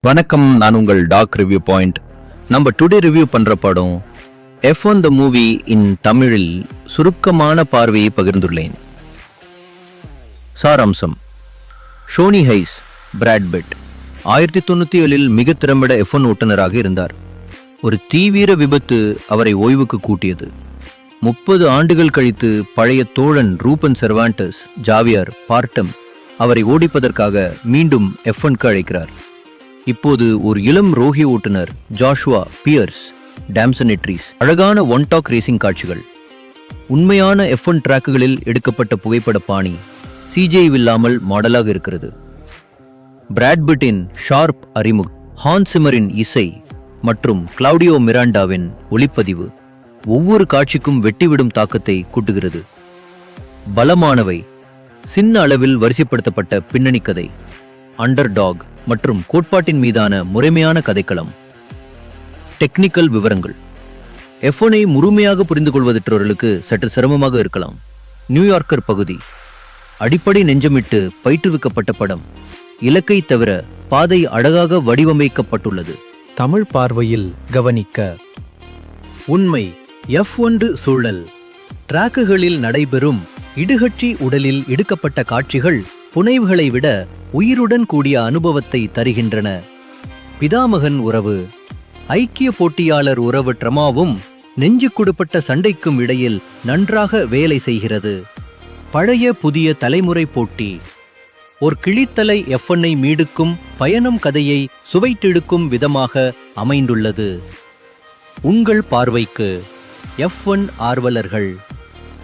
வணக்கம், நான் உங்கள் டாக் ரிவ்யூ பாயிண்ட். நம்ம டுடே ரிவ்யூ பண்ற படம் F1 த மூவி இன் தமிழில் சுருக்கமான பார்வையை பகிர்ந்துள்ளேன். சாராம்சம்: ஷோனி ஹைஸ், பிராட் பிட் 1997 மிக திறம்பட F1 ஓட்டுநராக இருந்தார். ஒரு தீவிர விபத்து அவரை ஓய்வுக்கு கூட்டியது. 30 ஆண்டுகள் கழித்து பழைய தோழன் ரூபன் செர்வாண்டஸ் ஜாவியர் பார்டம் அவரை ஓடிப்பதற்காக மீண்டும் F1க்கு அழைக்கிறார். இப்போது ஒரு இளம் ரோஹி ஓட்டுநர் ஜாஷுவா பியர்ஸ் டாம்சனெட்ரிஸ். அழகான ஒன் டாக் ரேசிங் காட்சிகள், உண்மையான F1 டிராக்குகளில் எடுக்கப்பட்ட புகைப்பட பாணி CGI இல்லாமல் மாடலாக இருக்கிறது. பிராட் பிட்டின் ஷார்ப் அறிமுகம், ஹான்ஸ் சிமரின் இசை மற்றும் கிளவுடியோ மிராண்டாவின் ஒளிப்பதிவு ஒவ்வொரு காட்சிக்கும் வெட்டிவிடும் தாக்கத்தை கூட்டுகிறது. பலமானவை: சின்ன அளவில் வரிசைப்படுத்தப்பட்ட பின்னணி கதை, அண்டர் டாக் மற்றும் கோட்பாட்டின் மீதான முறைமையான கதைக்களம். டெக்னிக்கல் விவரங்கள்: F1ஐ முழுமையாக புரிந்து கொள்வதற்றவர்களுக்கு சற்று சிரமமாக இருக்கலாம். நியூயார்க்கர் பகுதி, அடிப்படை நெஞ்சமிட்டு பயிற்றுவிக்கப்பட்ட படம். இலக்கை தவிர பாதை அழகாக வடிவமைக்கப்பட்டுள்ளது. தமிழ் பார்வையில் கவனிக்க: உண்மை F1 சூழல். டிராக்குகளில் நடைபெறும் இடுகட்சி உடலில் எடுக்கப்பட்ட காட்சிகள் புனைவுகளை விட உயிருடன் கூடிய அனுபவத்தை தருகின்றன. பிதாமகன் உறவு, ஐக்கிய போட்டியாளர் உறவு ட்ரமாவும் நெஞ்சுக்குடுப்பட்ட சண்டைக்கும் இடையில் நன்றாக வேலை செய்கிறது. பழைய புதிய தலைமுறை போட்டி, ஒரு கிளித்தலை F1ஐ மீடுக்கும் பயணம் கதையை சுவைத்தெடுக்கும் விதமாக அமைந்துள்ளது. உங்கள் பார்வைக்கு F1 ஆர்வலர்கள்,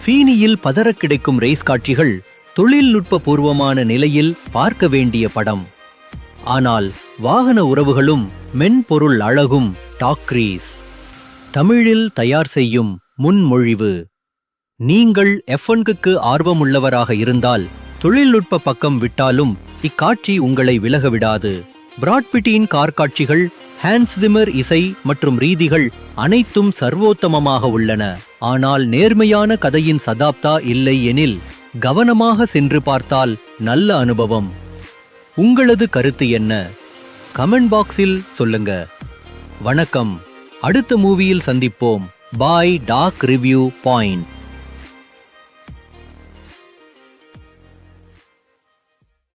ஃபீனியில் பதற கிடைக்கும் ரேஸ் காட்சிகள் தொழில்நுட்ப பூர்வமான நிலையில் பார்க்க வேண்டிய படம். ஆனால் வாகன உறவுகளும் மென்பொருள் அழகும். டாக்ரீஸ் தமிழில் தயார் செய்யும் முன்மொழிவு. நீங்கள் F1க்கு ஆர்வமுள்ளவராக இருந்தால் தொழில்நுட்ப பக்கம் விட்டாலும் இக்காட்சி உங்களை விலகவிடாது. பிராட் பிட்டின் கார் காட்சிகள், ஹான்ஸ் சிமர் இசை மற்றும் ரீதிகள் அனைத்தும் சர்வோத்தமமாக உள்ளன. ஆனால் நேர்மையான கதையின் சதாப்தா இல்லை எனில் கவனமாக சென்று பார்த்தால் நல்ல அனுபவம். உங்களது கருத்து என்ன? கமெண்ட் பாக்ஸில் சொல்லுங்க. வணக்கம், அடுத்த மூவியில் சந்திப்போம். பாய் டாக் ரிவ்யூ பாயிண்ட்.